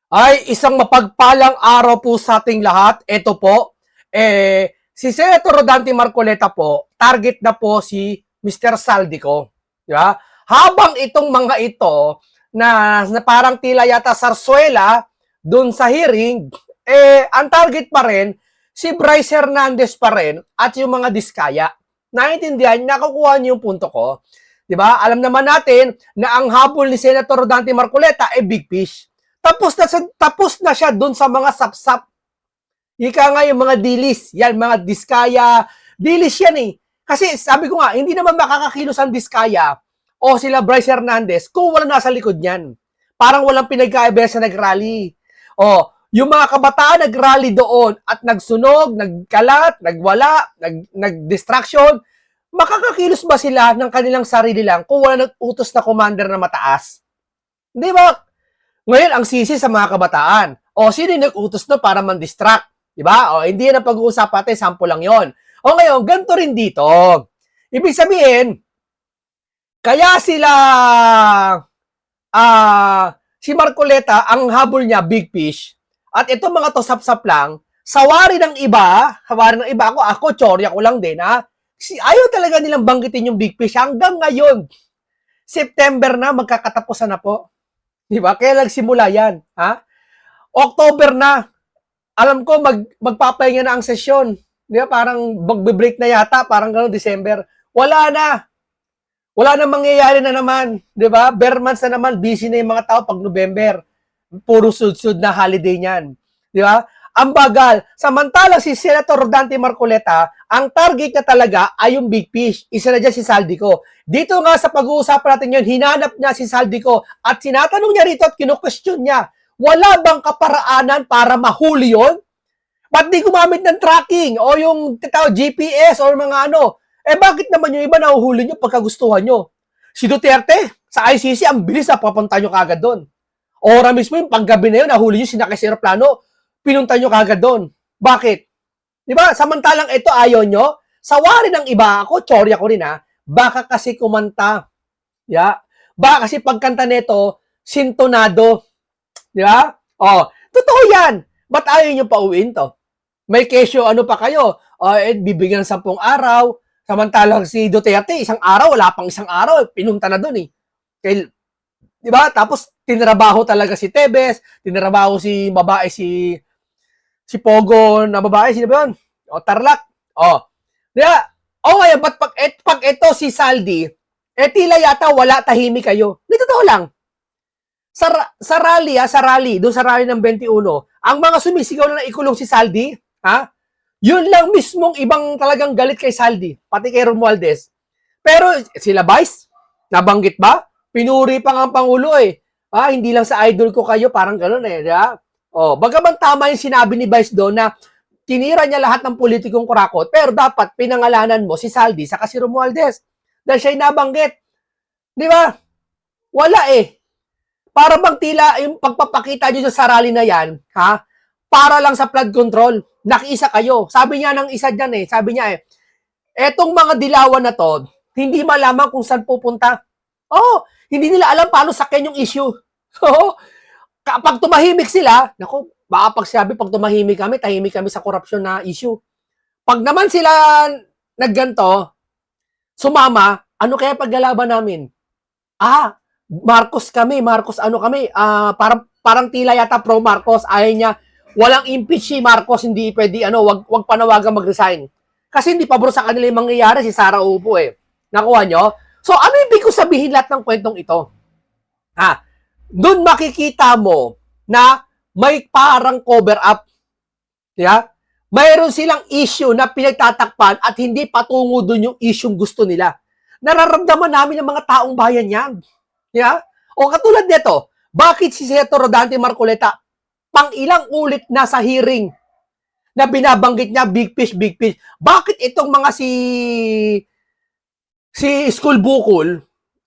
Ay, isang mapagpalang araw po sa ating lahat. Ito po, si Senator Rodante Marcoleta po, target na po si Mr. Saldico. Di ba? Habang itong mga ito, na parang tila yata sarsuela, dun sa hearing, ang target pa rin, si Bryce Hernandez pa rin, at yung mga diskaya. Naiintindihan, nakukuha niyo yung punto ko. Di ba? Alam naman natin na ang habol ni Senator Rodante Marcoleta ay big fish. Tapos na siya doon sa mga sapsap. Ika nga yung mga dilis, yan, mga diskaya, dilis yan eh. Kasi sabi ko nga, hindi naman makakakilos ang diskaya o sila Bryce Hernandez kung wala nasa likod niyan. Parang walang pinagkaiba sa nag-rally. O, yung mga kabataan nag-rally doon at nagsunog, nagkalat, nagwala, nag-distraction, makakakilos ba sila ng kanilang sarili lang kung wala nag-utos na commander na mataas? Di ba? Ngayon, ang sisi sa mga kabataan. O, sino yung nag-utos na para man-distract? Diba? O, hindi yan ang pag-uusap natin, sample lang yon. O ngayon, ganito rin dito. Ibig sabihin, kaya sila, si Marcoleta, ang habol niya, big fish, at itong mga to sap-sap lang, sawari ng iba, ako, tsorya ko lang din, ha? Ayaw talaga nilang banggitin yung big fish hanggang ngayon. September na, magkakatapusan na po. Di ba? Kaya nagsimula yan. Ha? October na. Alam ko, magpapahinga na ang sesyon. Di ba? Parang magbe-break na yata. Parang gano'n, December. Wala na. Wala na mangyayari na naman. Di ba? Bare months na naman. Busy na yung mga tao pag November. Puro sud-sud na holiday niyan. Di ba? Ang bagal. Samantalang si Senator Rodante Marcoleta, ang target niya talaga ay yung big fish. Isa na dyan si Saldico. Dito nga sa pag-uusapan natin yun, hinanap niya si Saldico at sinatanong niya rito at kinu-question niya, wala bang kaparaanan para mahuli yun? Ba't di gumamit ng tracking o yung GPS or mga ano? Bakit naman yung iba nahuhuli nyo pagkagustuhan nyo? Si Duterte, sa ICC, ang bilis na papunta nyo kagad doon. Ora mismo yung paggabi na yun, nahuli nyo sinakay sa aeroplano, pinunta nyo kagad doon. Bakit? Di ba? Samantalang ito ayaw nyo, sawari ng iba ako, tsorya ko rin ha, baka kasi kumanta. Yeah? Baka kasi pagkanta nito, sintonado. Di ba? Oh, totoo yan. Ba't ayaw nyo pauwiin to? May kesyo, ano pa kayo? Bibigyan ng 10 araw. Samantalang si Duterte, isang araw, wala pang isang araw, pinunta na doon eh. Kaya, di ba? Tapos, tinrabaho talaga si Tebes, tinrabaho si babae, si Pogo na babae, sino ba yun? O, Tarlac. O. Diba? O ngayon, pag ito si Saldi, tila yata wala, tahimik kayo. Hindi, totoo lang. Sa rally, doon sa rally ng 21, ang mga sumisigaw na naikulong si Saldi, ha? Yun lang mismong ibang talagang galit kay Saldi, pati kay Romualdez. Pero sila Vice, nabanggit ba? Pinuri pa nga ang Pangulo eh. Hindi lang sa idol ko kayo, parang gano'n eh. Diba? Bagaman tama yung sinabi ni Vice doon na tinira niya lahat ng politikong kurakot, pero dapat pinangalanan mo si Saldi saka si Romualdez. Dahil siya'y nabanggit. Di ba? Wala eh. Para bang tila yung pagpapakita nyo sa rally na yan, ha? Para lang sa flood control. Nakiisa kayo. Sabi niya ng isa dyan eh. Sabi niya etong mga dilawan na to, hindi malaman kung saan pupunta. Hindi nila alam paano sakyan yung issue. Kapag tumahimik sila, naku, baka pagsabi, pag tumahimik kami, tahimik kami sa korupsyon na issue. Pag naman sila nagganto, sumama, ano kaya paglalaban namin? Marcos kami, parang tila yata pro Marcos, ayaw niya, walang impeach si Marcos, hindi pwede, wag panawagan mag-resign. Kasi hindi pabor sa kanila yung mangyayari, si Sara Upo eh. Nakuha nyo? So, ano ibig ko sabihin lahat ng kwentong ito? Doon makikita mo na may parang cover up. Yeah? Mayroon silang issue na pinagtatakpan at hindi patungo doon yung issue gusto nila. Nararamdaman namin ng mga taong bayan yan. Yeah? O katulad nito, bakit si Senator Rodante Marcoleta pang ilang ulit na sa hearing na binabanggit niya big fish, big fish? Bakit itong mga si School Bukol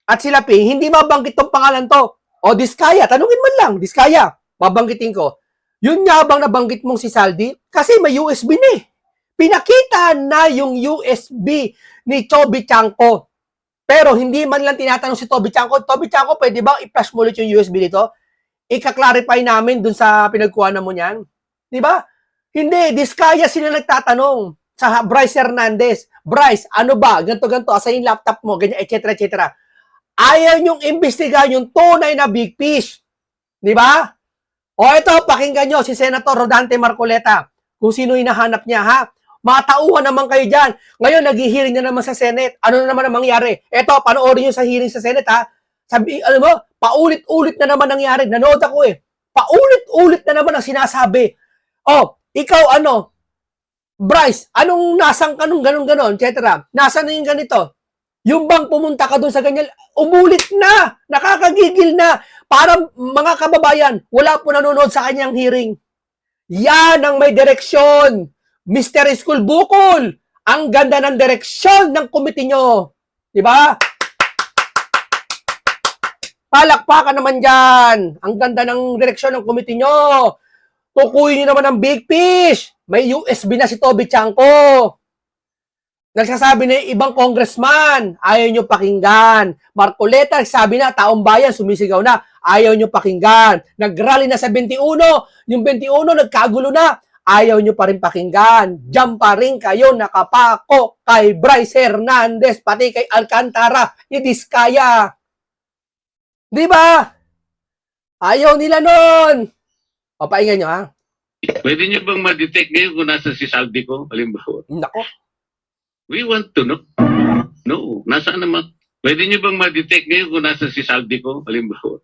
at sila Ping hindi mabanggit tong pangalan to? O Diskaya, tanungin man lang, Diskaya, babanggitin ko. Yun nga bang nabanggit mong si Saldi? Kasi may USB na eh. Pinakita na yung USB ni Choby Chanko. Pero hindi man lang tinatanong si Toby Chanko, pwede ba i-flash mo ulit yung USB dito? ika-clarify namin dun sa pinagkuhanan mo niyan. Di ba? Hindi, diskaya sila nagtatanong sa Bryce Hernandez. Bryce, ano ba? Ganto-ganto, asa yung laptop mo, ganyan, etc. etc. Ayaw niyong imbestigahan yung tunay na big fish. Di ba? O ito, pakinggan nyo si Senator Rodante Marcoleta. Kung sino hinahanap niya, ha? Matauhan naman kayo dyan. Ngayon, nag-hearing na naman sa Senate. Ano na naman ang mangyari? Ito, panoorin nyo sa hearing sa Senate, ha? Sabi, alam mo, paulit-ulit na naman nangyari. Nanood ako eh. Paulit-ulit na naman ang sinasabi. Oh, ikaw ano? Bryce, anong nasang ka nung ganon-ganon, etc. Nasaan na yung ganito? Yung bang pumunta ka doon sa ganyan, umulit na, nakakagigil na. Para mga kababayan, wala po nanonood sa kanyang hearing. Yan ang may direksyon. Mr. School Bukol, ang ganda ng direksyon ng komite nyo. Diba? Palakpakan naman dyan. Ang ganda ng direksyon ng komite nyo. Tukuyin nyo naman ang big fish. May USB na si Toby Chanko. Nagsasabi na ibang congressman, ayaw nyo pakinggan. Marcoleta, sabi na, taong bayan, sumisigaw na, ayaw nyo pakinggan. Nagrally na sa 21, yung 21, nagkagulo na, ayaw nyo pa rin pakinggan. Diyan pa rin kayo nakapako kay Bryce Hernandez, pati kay Alcantara, idiskaya. Di ba? Ayaw nila nun. O, painggan nyo, ha? Pwede nyo bang ma-detect ngayon kung nasa si Saldi ko? Halimbawa. Nako. We want to know. No. Nasaan naman? Pwede nyo bang ma-detect ngayon kung nasa si Saldi ko? Halimbawa.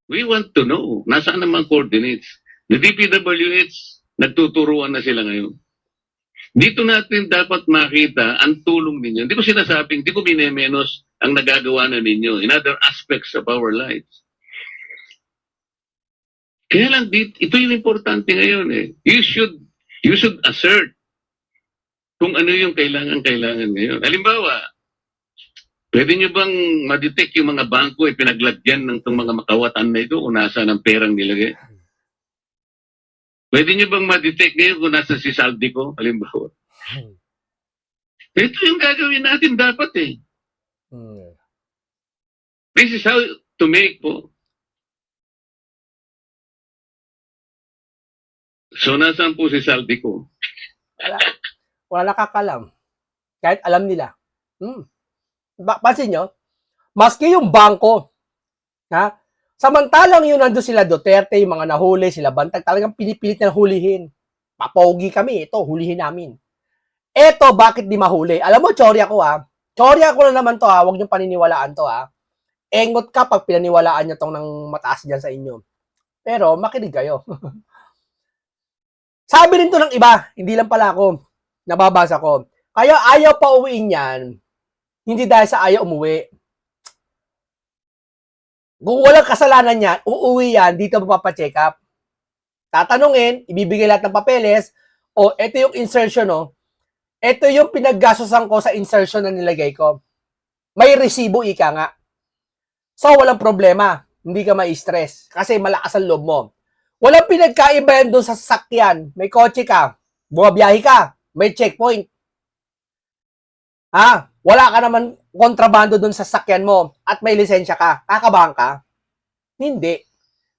We want to know. Nasaan naman coordinates? The DPWH, nagtuturuan na sila ngayon. Dito natin dapat makita ang tulong ninyo. Hindi ko sinasabing, hindi ko minemenos ang nagagawa na ninyo in other aspects of our lives. Kaya lang, ito yung importante ngayon eh. You should assert kung ano yung kailangan ngayon. Halimbawa, pwede nyo bang ma-detect yung mga bangko ay pinaglagyan ng itong mga makawatan na ito kung nasa ng perang nilagay? Pwede nyo bang ma-detect ngayon kung nasa si Saldi ko? Halimbawa. Ito yung gagawin natin dapat eh. This is how to make po. So, nasaan po si Saldi ko? Wala nakakalam. Kahit alam nila. Pansin nyo? Maski yung bangko, ha? Samantalang yun nandun sila Duterte, yung mga nahuli, sila Bantag, talagang pinipilit na hulihin. Papogi kami, ito, hulihin namin. Eto, bakit di mahuli? Alam mo, tsorya ko ha. Tsorya ko na naman to ha, huwag niyong paniniwalaan to ha. Engot ka pag pinaniwalaan niyo tong ng mataas dyan sa inyo. Pero, makinig kayo. Sabi rin to ng iba, hindi lang pala ako, nababasa ko. Kaya ayaw pa uwiin yan, hindi dahil sa ayaw umuwi. Kung walang kasalanan yan, uuwi yan, dito mapapacheck up. Tatanungin, ibibigay lahat ng papeles, o ito yung insertion, no? Ito yung pinaggastosan ko sa insertion na nilagay ko. May resibo, ika nga. So, walang problema. Hindi ka ma-stress. Kasi malakas ang loob mo. Walang pinagkaiba yan doon sa sasakyan. May kotse ka. Bumabiyahe ka. May checkpoint. Ha? Wala ka naman kontrabando doon sa sasakyan mo at may lisensya ka. Kakabahan ka? Hindi.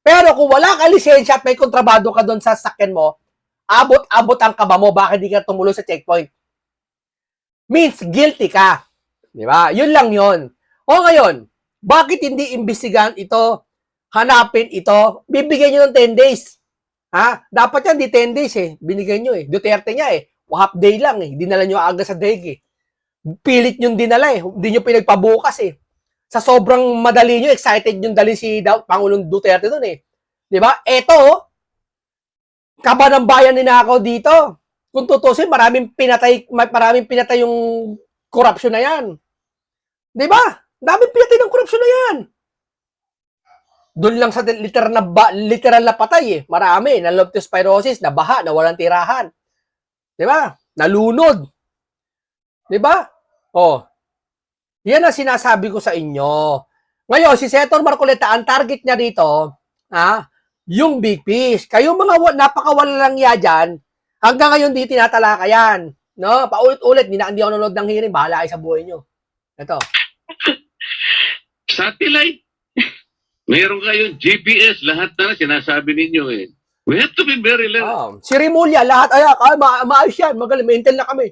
Pero kung wala ka lisensya at may kontrabando ka doon sa sasakyan mo, abot-abot ang kaba mo. Bakit di ka tumuloy sa checkpoint? Means guilty ka. Di ba? Yun lang yun. O ngayon, bakit hindi imbestigahan ito? Hanapin ito, bibigyan nyo ng 10 days. Ha? Dapat yan, di 10 days eh. Binigyan nyo eh. Duterte niya eh. Half day lang eh. Dinala nyo agad sa daig eh. Pilit nyo dinala eh. Hindi nyo pinagpabukas eh. Sa sobrang madali nyo, excited nyo dali si Pangulong Duterte dun eh. Diba? Eto, kaba ng bayan ninakaw dito. Kung tutusin, maraming pinatay yung korupsyon na yan. Diba? Daming pinatay ng korupsyon na yan. Doon lang sa literal na patay eh. Marami. Na leptospirosis, na baha, na walang tirahan. Diba? Nalunod. Diba? Oh. Yan ang sinasabi ko sa inyo. Ngayon, si Senator Marcoleta, ang target niya dito, yung big fish. Kayo mga napakawalang ya dyan, hanggang ngayon di tinatalaka yan. No? Paulit-ulit, hindi ako nanonood ng hearing, bahala kayo sa buhay nyo. Ito. Satellite. Meron kayong GPS, lahat na sinasabi ninyo eh. We have to be very alert. Si Rimulya, lahat, maayos yan, magaling, may intel na kami.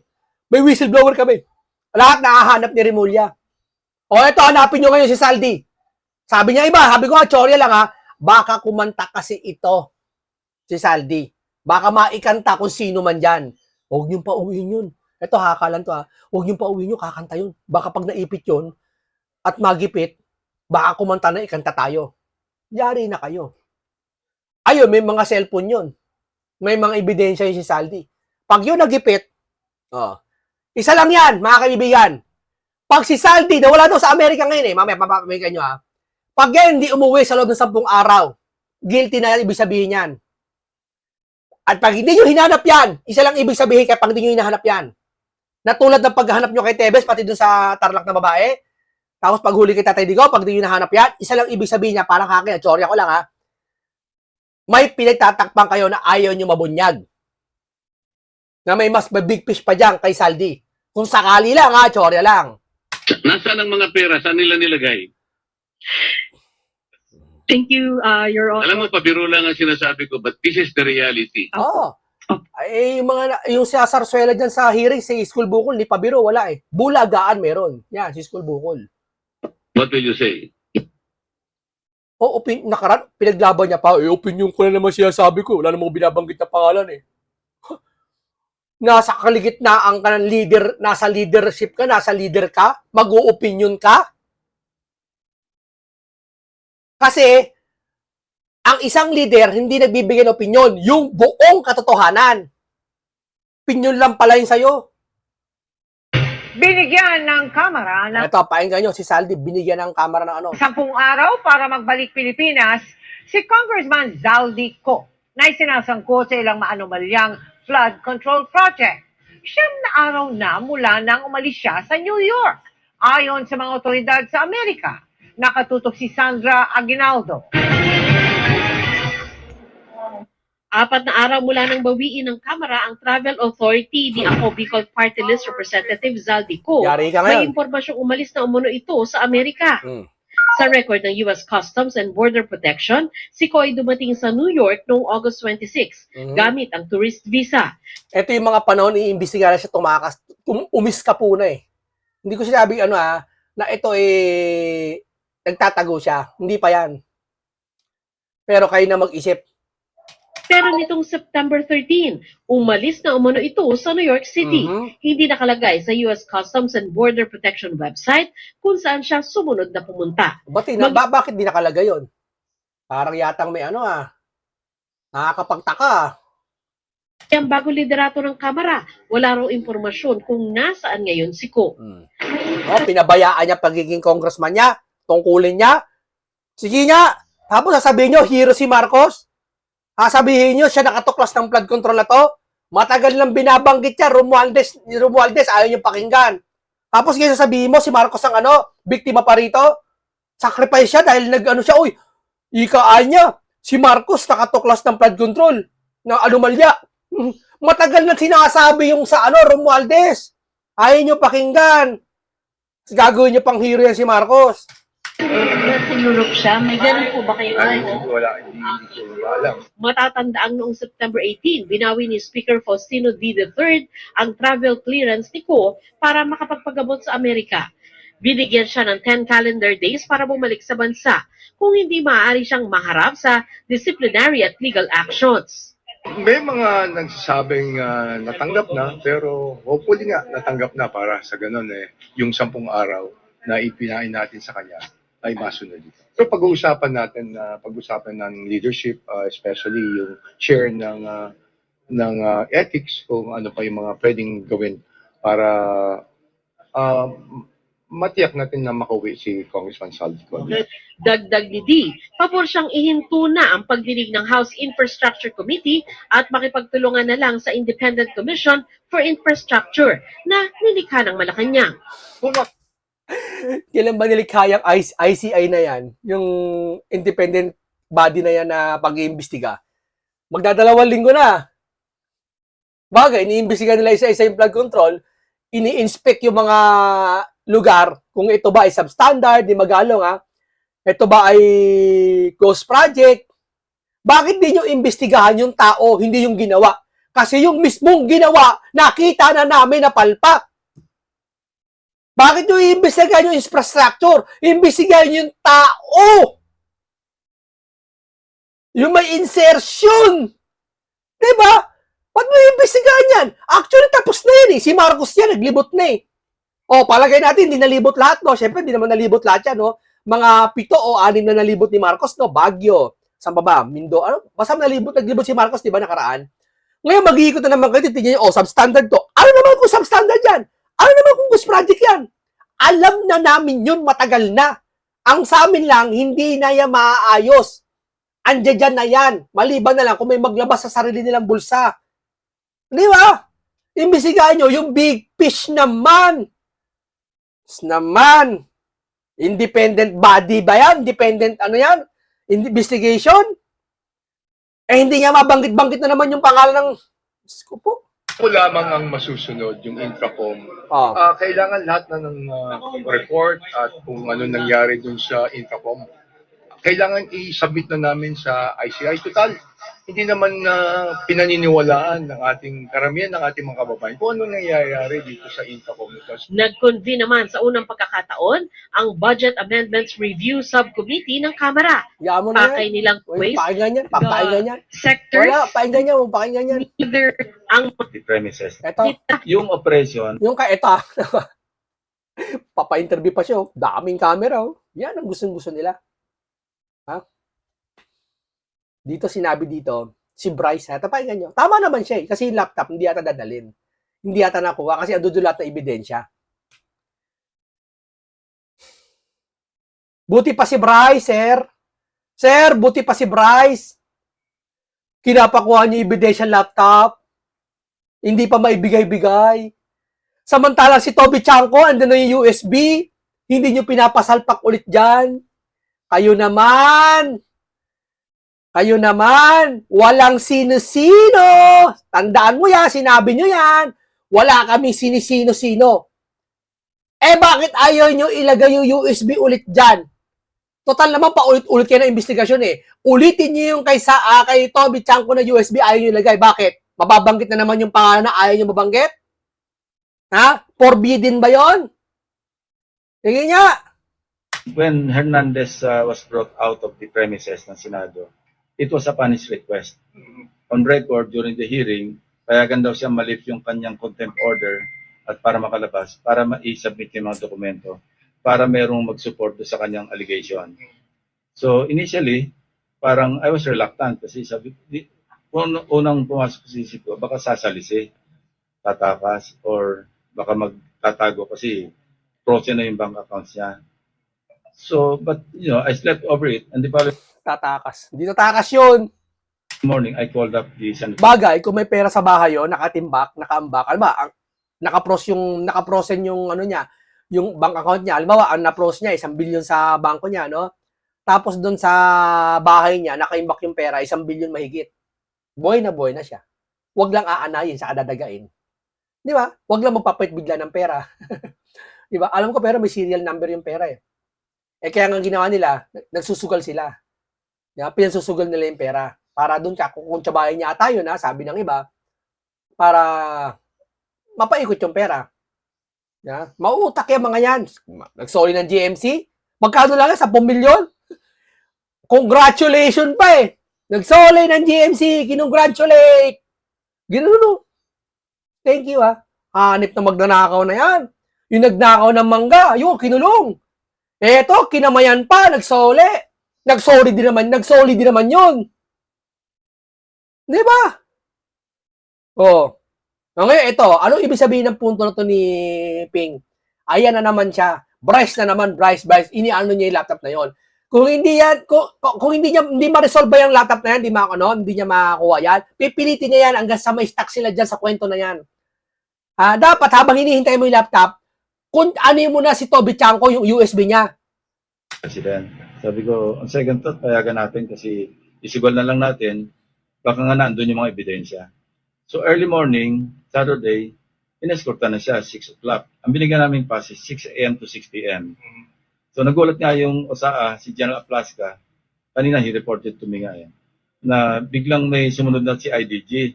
May whistleblower kami. Lahat nakahanap ni Rimulya. O ito, hanapin nyo ngayon si Saldi. Sabi niya iba, sabi ko nga, Chorya lang ha, baka kumanta kasi ito, si Saldi. Baka maikanta kung sino man dyan. Huwag niyong pauwiin yun. Ito, hakalan to ha. Huwag niyong pauwiin yun, kakanta yun. Baka pag naipit yun, at magipit, baka kumanta na ikanta tayo. Yari na kayo. Ayun, may mga cellphone yun. May mga ebidensya yun si Saldi. Pag yun nagipit, isa lang yan, mga kaibigan. Pag si Saldi, na wala daw sa Amerika ngayon eh, mamaya papapamigan nyo ha. Pag yan hindi umuwi sa loob ng 10 araw, guilty na yan, ibig sabihin yan. At pag hindi nyo hinanap yan, isa lang ibig sabihin kaya pag hindi nyo hinahanap yan. Natulad ng paghahanap nyo kay Tebes, pati dun sa Tarlac na babae, tapos pag huli kay Tatay Digo, pag di nyo nahanap yan, isa lang ibig sabihin niya, parang hakin, Chorya ko lang ha, may pinagtatakpan kayo na ayaw nyo mabunyag. Na may mas big fish pa dyan kay Saldi. Kung sakali lang ha, Chorya lang. Nasaan ang mga pera? Saan nila nilagay? Thank you, Your Honor. Alam mo, pabiro lang ang sinasabi ko, but this is the reality. Oo. Ay, yung sa Sarsuela dyan sa hearing, sa school bukol, ni Pabiro, wala eh. Bulagaan meron. Yan, si school bukol. What will you say? Nakaraan, pinaglaban niya pa, opinion ko na naman siya sabi ko. Wala namang binabanggit na pangalan eh. Nasa kaligitnaan ka ng leader, nasa leadership ka, nasa leader ka, mag-o-opinion ka. Kasi, ang isang leader, hindi nagbibigay ng opinion, yung buong katotohanan. Opinion lang pala yun sa'yo. Binigyan ng Kamara ng Ito, painggan nyo, si Saldi, binigyan ng kamera ng ano. 10 araw para magbalik Pilipinas si Congressman Zaldi Co na isinasangko sa ilang maanomalyang flood control project. 9 na araw na mula nang umalis siya sa New York. Ayon sa mga otoridad sa Amerika, nakatutok si Sandra Aguinaldo. 4 na araw mula nang bawiin ng Kamara ang Travel Authority ni Ako Bicol Party List Representative Zaldi Co. Yari ka May ngayon. impormasyong umalis na umuno ito sa Amerika. Sa record ng US Customs and Border Protection, si Co ay dumating sa New York noong August 26 gamit ang tourist visa. Ito yung mga panahon, iimbestigahan siya, tumakas, umiska po na eh. Hindi ko sinabi na ito eh, nagtatago siya. Hindi pa yan. Pero kayo na mag-isip. Pero nitong September 13, umalis na umano ito sa New York City. Hindi nakalagay sa US Customs and Border Protection website kung saan siya sumunod na pumunta. Bakit di nakalagay yun? Parang yatang may nakakapagtaka. Ang bago liderato ng Kamara, wala raw impormasyon kung nasaan ngayon si Co. Pinabayaan niya pagiging congressman niya, tungkulin niya. Sige nga, tapos sasabihin niyo, hero si Marcos. Sasabihin niyo, siya nakatuklas ng flood control na to. Matagal nang binabanggit niya, Romualdez, ayaw niyo pakinggan. Tapos ngayon sasabihin mo, si Marcos ang biktima pa rito. Sacrifice siya dahil siya, ikaan niya. Si Marcos nakatuklas ng flood control ng anomalya. Matagal na sinasabi yung sa Romualdez. Ayaw niyo pakinggan. Gagawin niyo pang hero yan si Marcos. Nasa Europe siya, may ganun po ba kayo? Hindi ko alam. Matatandaan noong September 18, binawi ni Speaker Faustino V. III ang travel clearance ni Co para makapagpagamot sa Amerika. Binigyan siya ng 10 calendar days para bumalik sa bansa kung hindi maaari siyang maharap sa disciplinary at legal actions. May mga nagsasabing natanggap na, pero hopefully nga natanggap na para sa ganun yung 10 araw na ipinain natin sa kanya ay masunod dito. So pag-uusapan ng leadership, especially yung share ng ethics, kung ano pa yung mga pwedeng gawin para matiyak natin na makauwi si Congressman Zaldi Co. Dagdag ni D, pabor siyang ihinto na ang pagdinig ng House Infrastructure Committee at makipagtulungan na lang sa Independent Commission for Infrastructure na nilikha ng Malacanang. Kailan ba nilikha yung ICI na yan? Yung independent body na yan na pag-iimbestiga? Magdadalawang linggo na. Bagay, iniimbestiga nila isa-isa yung flood control, ini-inspect yung mga lugar kung ito ba ay substandard, di magalong Ito ba ay ghost project? Bakit di nyo imbestigahan yung tao, hindi yung ginawa? Kasi yung mismong ginawa, nakita na namin na palpak. Bakit nyo iimbestigahan yung infrastructure? Imbestigahan yung tao! Yung may insertion! Diba? Ba't mo iimbestigahan yan? Actually, tapos na yan eh. Si Marcos yan, naglibot na eh. O, palagay natin, hindi nalibot lahat, no? Siyempre, hindi naman nalibot lahat yan, no? Mga 7 o 6 na nalibot ni Marcos, no? Baguio. Saan ba? Mindo. Ano? Basta naglibot si Marcos, di ba, nakaraan? Ngayon, mag-iikot na naman kayo, titignan nyo, substandard to. Ano naman kung substandard yan? Ano naman kung ghost project yan? Alam na namin yun, matagal na. Ang sa amin lang, hindi na yan maaayos. Andiyan dyan na yan. Maliban na lang kung may maglabas sa sarili nilang bulsa. Di ba? Imbisigahan nyo yung big fish naman. Independent body ba yan? Independent ano yan? Investigation? Eh hindi niya mabanggit-banggit na naman yung pangalan ng... Diyos ko po. Ako lamang ang masusunod, yung Intracom. Oh. Kailangan lahat na ng report at kung ano nangyari dun sa Intracom, kailangan i-submit na namin sa ICI. Total, hindi naman pinaniniwalaan ng ating karamihan ng ating mga kababayan kung ano nangyayari dito sa Intracom. Nag-convene naman sa unang pagkakataon ang Budget Amendments Review Subcommittee ng Kamara. Yamo na Pakay yan. nilang Uy, waste pakinggan yan. Pakinggan yan. sectors, Wala, pakinggan yan. Pakinggan yan. neither ang The premises. Ito. Yung operation, Yung ito. Papa-interview pa siya. Oh. Daming camera. Oh. Yan ang gustong-gusto nila. Ha? Dito sinabi dito, si Bryce, ha? Pakinggan nyo. Tama naman siya eh. Kasi yung laptop, hindi yata dadalin. Hindi yata nakuha kasi andun doon lahat na ebidensya. Buti pa si Bryce, sir. Sir, buti pa si Bryce. Kinapakuha niyo ebidensya laptop. Hindi pa maibigay-bigay. Samantalang si Toby Chanko, andun na yung USB. Hindi niyo pinapasalpak ulit dyan. Kayo naman, walang sino-sino. Tandaan mo yan, sinabi nyo yan. Wala kami sinisino-sino. Eh bakit ayaw nyo ilagay yung USB ulit dyan? Total naman, paulit-ulit kayo na investigasyon eh. Ulitin nyo yung kay Toby Chanko na USB, ayaw nyo ilagay. Bakit? Mababanggit na naman yung pangalan na ayaw nyo mabanggit? Ha? Forbidden ba yon? Tingin nga. when Hernandez was brought out of the premises ng Senado, it was upon his request. On record, during the hearing, payagan daw siya malift yung kanyang contempt order at para makalabas, para ma-submit yung mga dokumento, para merong mag-support sa kanyang allegation. So initially, parang I was reluctant kasi sabi, unang pumasok sa isip ko, baka sasalisi, tatakas, or baka magtatago kasi frozen na yung bank accounts niya. So, but, I slept over it. And the following Tatakas. Hindi tatakas yun. morning, I called up the senator. Bagay, kung may pera sa bahay yun, nakatimbak, nakaambak, alam ba, nakaprosen yung ano niya, yung bank account niya, alam ba, ang napros niya, 1 billion sa bangko niya, no? Tapos doon sa bahay niya, nakaimbak yung pera, 1 billion mahigit. Buhay na siya. Huwag lang aanayin sa adadagain. Di ba? Huwag lang magpapait bigla ng pera. Di ba? Alam ko, pero may serial number yung pera eh. Eh kaya nga ginawa nila, nagsusugal sila. Diba? Pinasusugal nila yung pera. Para doon ka, kung tsabahin niya ata yun, sabi ng iba, para mapaikot yung pera. Diba? Mauutak yung mga yan. Nag-sorry ng GMC. Magkano lang yan? 10 milyon? Congratulations pa eh. Nag-sorry ng GMC. Kinongratulate. Ginuno. Thank you Hanip na magnanakaw na yan. Yung nagnakaw ng mangga, yung kinulong. Eto, kinamayan pa, nagsole. Nagsorry din naman yun. Di ba? Ngayon, ito, anong ibig sabihin ng punto na to ni Ping? Ayan na naman siya. Bryce na naman, Bryce. Iniano niya yung laptop na yon. Kung hindi yan, kung hindi ma-resolve yung laptop na yan, hindi niya makakuha yan, pipilitin niya yan hanggang sa may stuck sila dyan sa kwento na yan. Dapat habang hinihintay mo yung laptop, kung ano mo na si Toby Chanko yung USB niya. President. Sabi ko, on second thought, payagan natin kasi isigual na lang natin, baka nga nandun yung mga ebidensya. So early morning, Saturday, inescorta na siya, 6 o'clock. Ang binigyan namin pass is 6 a.m. to 6 p.m. So nagulat nga yung OSAA, si General Aplasca, kanina he reported to me nga yan, na biglang may sumunod na si IDG.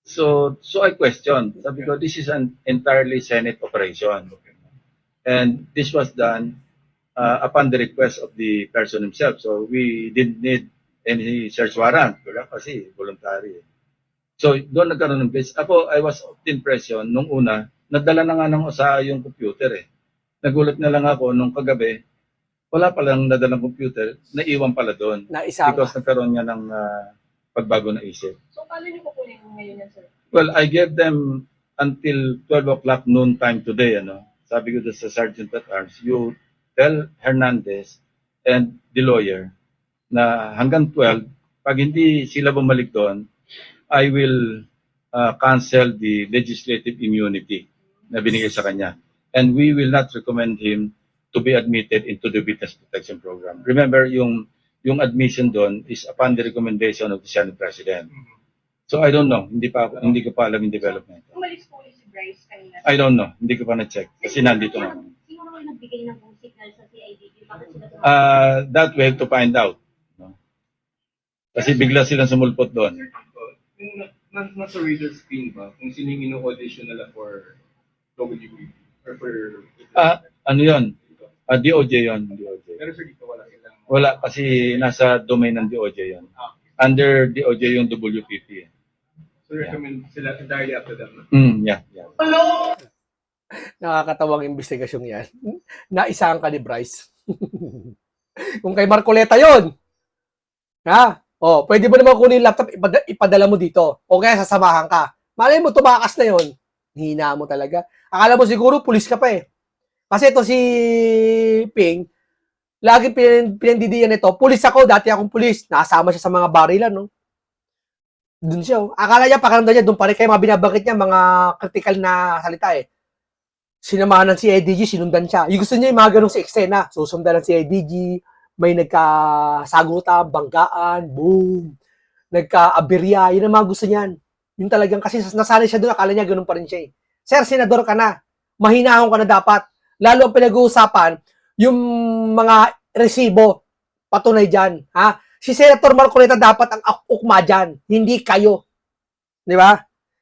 So I question. Sabi ko, this is an entirely Senate operation. And this was done upon the request of the person himself. So we didn't need any search warrant, wala kasi voluntary. So doon nagkaroon ng case. Ako, I was of the impression nung una, nadala na nga ng OSAA yung computer eh. Nagulat na lang ako nung kagabi, wala palang nadalang computer, naiwan pala doon. Naisama. Because nagkaroon nga ng pagbago na isip. So, paano niyo kukunin ngayon yan, sir? Well, I gave them until 12 o'clock noon time today, ano. Sabi ko doon sa Sergeant at Arms, you tell Hernandez and the lawyer na hanggang 12, pag hindi sila bumalik doon, I will cancel the legislative immunity na binigay sa kanya. And we will not recommend him to be admitted into the Witness Protection Program. Remember, yung admission doon is upon the recommendation of the Senate President. So I don't know, hindi ko pa alam yung development. Umalis po ulit si Bryce kanina. I don't know, hindi ko pa na-check kasi nandito na. Sino naman nagbigay ng buong signal sa CIDG? Bakit sila That we have to find out. No? Kasi bigla silang sumulpot doon. Nasa radar screen ba kung sino yung ino-audition nila for WBB or for... Ano yun? DOJ yun. DOJ. Pero sir, dito wala silang... Wala kasi nasa domain ng DOJ yun. Under DOJ yung WPP. So recommend sila entirely up to them. Yeah. Nakakatawang investigasyon yan. Naisahan ka ni Bryce. Kung kay Marcoleta yon, ha? Pwede mo naman kunin yung laptop, ipadala mo dito. O kaya sasamahan ka. Malay mo, tumakas na yon. Hina mo talaga. Akala mo siguro, pulis ka pa eh. Kasi ito si Ping, lagi pinandidiyan nito, pulis ako, dati akong pulis. Nasama siya sa mga barilan, no? Doon siya, oh. Akala niya, pakiramdam niya, doon pa rin kayo mga binabangkit niya, mga critical na salita eh. Sinamahan ng CIDG, sinundan siya. Yung gusto niya yung mga ganong si eksena. Susundan ng CIDG, may nagkasagutan, banggaan, boom, nagka-aberya, yun ang mga gusto niyan. Yun talagang, kasi nasanay siya doon, akala niya ganun pa rin siya eh. Sir, senador ka na. Mahinahon ka na dapat. Lalo ang pinag-uusapan, yung mga resibo, patunay dyan. Ha? Si Senator Marcoleta dapat ang ukma dyan, hindi kayo. Di ba?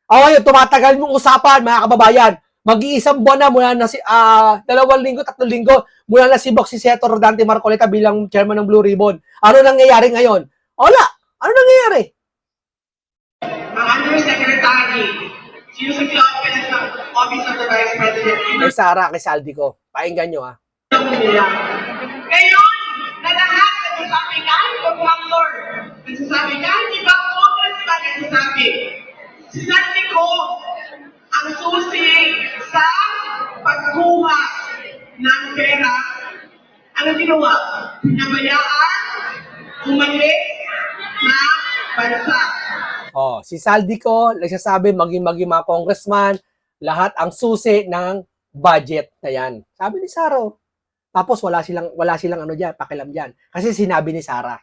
O ngayon, tumatagal yung usapan, mga kababayan. Mag-iisang buwan na mula na 2 linggo, 3 linggo, mula na si Senator Rodante Marcoleta bilang chairman ng Blue Ribbon. Ano nangyayari ngayon? Wala. Ano nangyayari? Ang Undersecretary, sino sa Office of the Vice President, Kay Sara, kay Saldi ko. Painggan nyo ha. nila. Ngayon, na lahat nagsasabi kahit Pagwangor, nagsasabi kahit ibang congressman nagsasabi, sinabi ko ang susi sa pagkuha ng pera. Ano ginawa? Pinabayaan, umalis na bansa. Si Saldi ko, nagsasabi maging mga congressman, lahat ang susi ng budget na yan. Sabi ni Saro. Tapos wala silang ano diyan, pakialam diyan. Kasi sinabi ni Sara.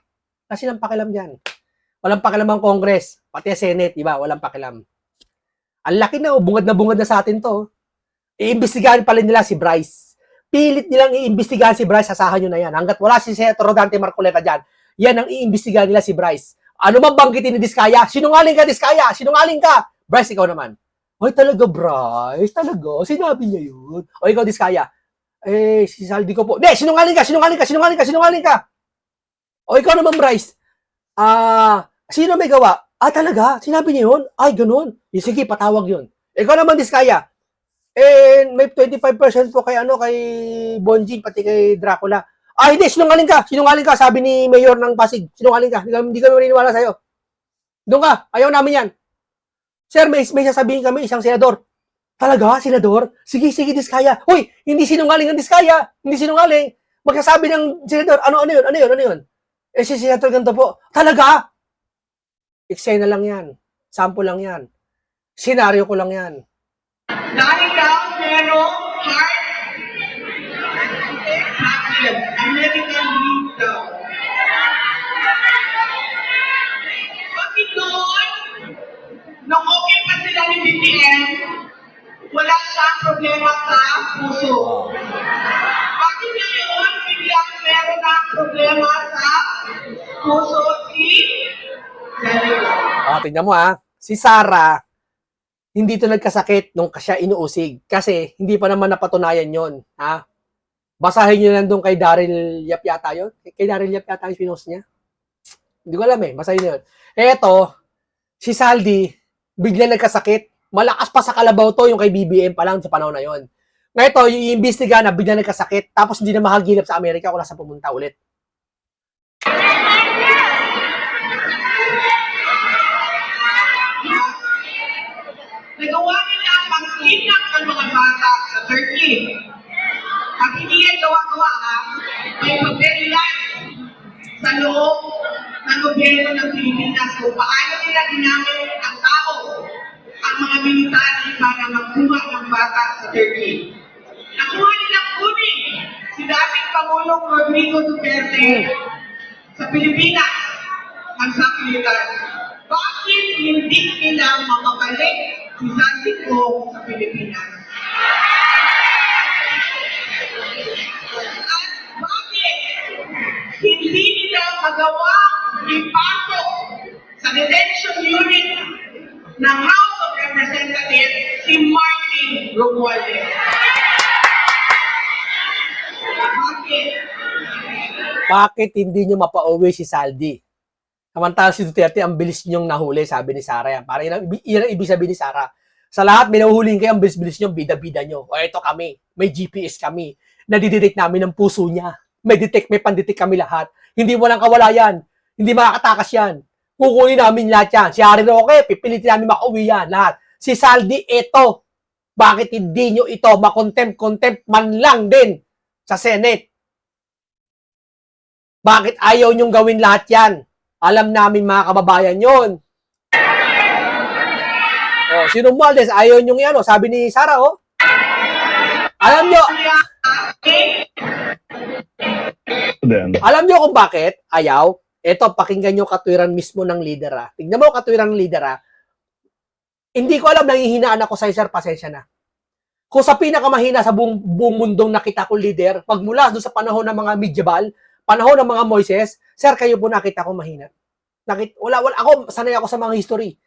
Wala silang pakialam diyan. Walang pakialam ang Congress, pati ang Senate, di ba? Walang pakialam. Ang laki na, bungad na sa atin to. Iimbestigahan pala nila si Bryce. Pilit nilang iimbestigahan si Bryce, sasahan nyo na yan. Hanggat wala si Senator Rodante Marcoleta dyan, yan ang iimbestigahan nila si Bryce. Ano man banggitin ni Diskaya? Sinungaling ka, Diskaya! Sinungaling ka! Bryce, ikaw naman. Ay, talaga, Bryce? Talaga? Sinabi niya yun. O, ikaw, Diskaya. Si Saldi ko po. Hindi, sinungaling ka! O, ikaw naman, Bryce. Sino may gawa? Talaga? Sinabi niya yun? Ay, ganun. Sige, patawag yun. Ikaw naman, Diskaya. May 25% po kay Bonjing, pati kay Dracula. Hindi, sinungaling ka, sabi ni Mayor ng Pasig. Sinungaling ka, hindi kami maniniwala sa'yo. Doon ka, ayaw namin yan. Sir, may sasabihin kami, isang senador. Talaga, senador? Sige, Diskaya. Hoy, hindi sinungaling ang Diskaya. Hindi sinungaling. Magsasabi ng senador, ano yun? Si senador ganito po. Talaga? Eksena lang yan. Sample lang yan. Senaryo ko lang yan. Dahil daw merong heart medical need daw. Bakit noon, nung okay pa sila ni BBM, wala siyang problema sa puso. Bakit ngayon, Tingnan mo si Sarah, hindi ito nagkasakit nung siya inuusig. Kasi hindi pa naman napatunayan yon, ha? Basahin nyo lang doon kay Daryl Yap yata yun. Kay Daryl Yap yata yung pinost niya. Hindi ko alam basahin nyo yun. Eto, si Saldi, bigla nagkasakit. Malakas pa sa kalabaw to yung kay BBM pa lang sa panahon na yon. Ngayon, yung na bigla nagkasakit, tapos hindi na mahagilap sa Amerika kung nasa pumunta ulit. Nagawa nila ang pag-inak ng mga bata sa Turkey. Pag hindi yan gawa-gawa, may pagdelilan sa loob ng gobyerno ng Pilipinas kung paano nila ginamit ang tao, ang mga military para magkuha ng bata sa Turkey. Nakuha nilang kunin si dating Pangulong Rodrigo Duterte sa Pilipinas, ang militar. Bakit hindi nila mapabalik si Sandy Ko sa Pilipinas? At bakit hindi nila magawa ipasok sa detention unit ng House of Representatives si Martin Romualdez? Bakit hindi nyo mapauwi si Saldi? Samantala si Duterte, ang bilis nyong nahuli, sabi ni Sara yan. Parang yan ang ibig sabihin ni Sara. Sa lahat, may nahuhuling kayo, ang bilis-bilis nyo, bida-bida nyo. O ito kami, may GPS kami. Nadidetect namin ang puso niya. May pandetect kami lahat. Hindi walang kawalayan. Hindi makakatakas yan. Kukunin namin lahat yan. Si Harry Roque, pipilitin namin makauwi yan, lahat. Si Saldi, ito. Bakit hindi nyo ito makontempt man lang din sa Senate? Bakit ayaw nyong gawin lahat yan? Alam namin mga kababayan yon. Si Romualdez, ayaw nyong yan, sabi ni Sara, Alam nyo kung bakit ayaw? Ito, pakinggan nyo katwiran mismo ng leader, Tignan mo katwiran ng leader, Hindi ko alam, nangihinaan ako sa sir, pasensya na. Kung sa pinakamahina sa buong mundong nakita ko leader, pagmula doon sa panahon ng mga Medieval, panahon ng mga Moises, sir, kayo po nakita ko mahina. Wala, ako, sanay ako sa mga history.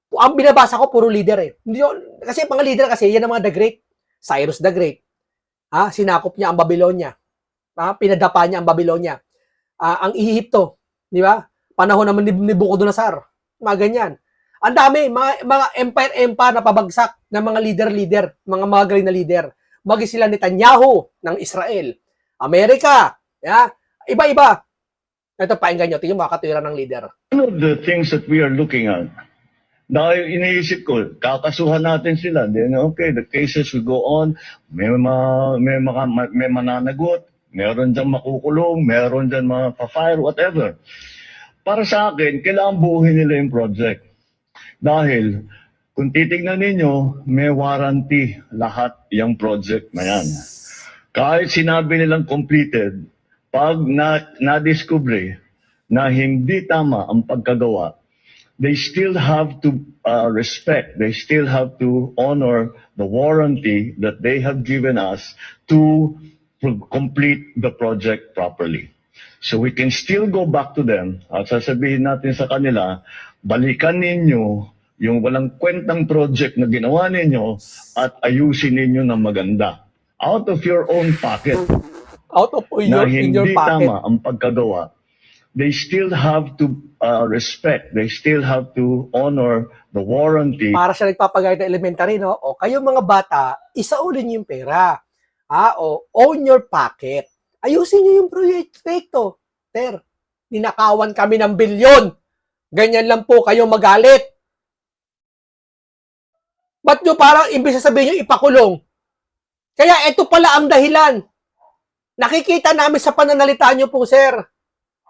Ang binabasa ko, puro leader Hindi, kasi mga leader kasi, yan ang mga the Great. Cyrus the Great. Sinakop niya ang Babylonia. Pinadapa niya ang Babylonia. Ang Ehipto, di ba? Panahon naman ni Nabucodonosor. Mga ganyan. Ang dami, mga empire na pabagsak ng mga leader, mga magaling na leader. Magi sila Netanyahu ng Israel. Amerika, iba-iba. Ito, painggan nyo. Tingnan mo, katwiran ng leader. One of the things that we are looking at, dahil iniisip ko, kakasuhan natin sila. Then, okay, the cases will go on. May mananagot, meron dyan makukulong, meron dyan mapafire, whatever. Para sa akin, kailangan buuhin nila yung project. Dahil, kung titignan ninyo, may warranty lahat yung project na yan. Kahit sinabi nilang completed, pag na-discover na hindi tama ang pagkagawa, they still have to respect, they still have to honor the warranty that they have given us to complete the project properly. So we can still go back to them at sasabihin natin sa kanila, balikan ninyo yung walang kwentang project na ginawa ninyo at ayusin ninyo ng maganda. Out of your own pocket. Out of Na your, in your hindi pocket. tama ang pagkagawa, they still have to respect, they still have to honor the warranty. Para siya nagpapagayad ng elementary, no? O kayo mga bata, isaulin niyo yung pera. Own your pocket. Ayusin niyo yung proyekto. Sir, ninakawan kami ng bilyon. Ganyan lang po kayo magalit. Ba't nyo parang imbis na sabihin nyo ipakulong? Kaya ito pala ang dahilan. Nakikita namin sa pananalita nyo po, sir,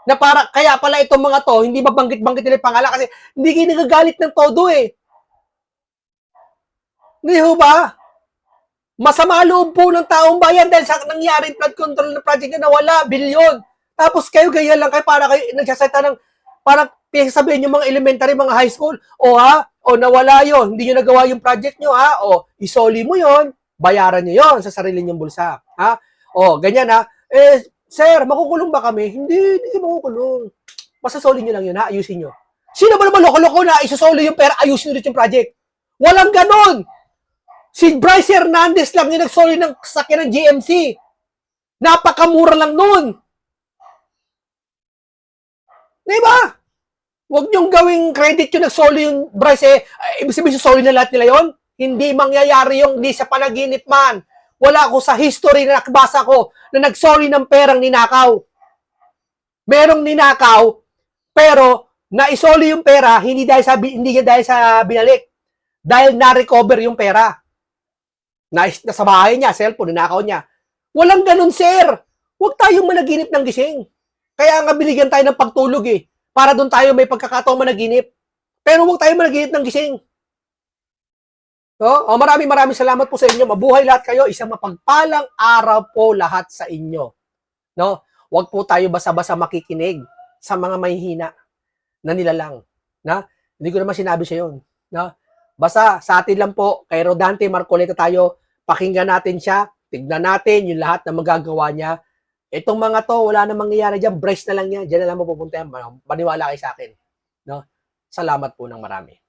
na kaya pala itong mga to, hindi mabanggit-banggit nila yung pangalan kasi hindi kayo nagagalit ng todo Hindi ho ba? Masama loob po ng taong bayan dahil sa nangyaring flood control na project na nawala, bilyon. Tapos kayo ganyan lang kayo para kayo nagsasalita ng parang sabihin nyo mga elementary, mga high school, nawala yon, hindi nyo nagawa yung project nyo, isoli mo yon, bayaran nyo yon sa sarili nyong bulsa, ganyan sir, makukulong ba kami? Hindi makukulong. Basta solin nyo lang yun, ayusin nyo. Sino ba naman loko-loko na isosolo yung pera, ayusin ulit yung project? Walang ganon! Si Bryce Hernandez lang yung nagsoli ng sakyan ng GMC. Napakamura lang nun. Diba? Huwag niyong gawing credit yung nagsoli yung Bryce. Ibig sabihin, soli na lahat nila yon. Hindi mangyayari yung hindi sa panaginip man. Wala ako sa history na nakabasa ko na nagsoli ng perang ninakaw. Merong ninakaw, pero naisoli yung pera, hindi dahil sa binalik. Dahil na-recover yung pera. Nasa bahay niya, cellphone, ninakaw niya. Walang ganun, sir. Huwag tayong managinip ng gising. Kaya nga binigyan tayo ng pagtulog para doon tayo may pagkakataong managinip. Pero huwag tayong managinip ng gising. No? Maraming salamat po sa inyo. Mabuhay lahat kayo. Isang mapagpalang araw po lahat sa inyo. No? Huwag po tayo basa-basa makikinig sa mga mahihina na nilalang. Na? Hindi ko naman sinabi siya yun. No? Basta sa atin lang po, kay Rodante Marcoleta tayo, pakinggan natin siya, tignan natin yung lahat na magagawa niya. Itong mga to, wala na mangyayari dyan, brace na lang yan, dyan na lang mapupunta yan, maniwala kayo sa akin. No? Salamat po ng marami.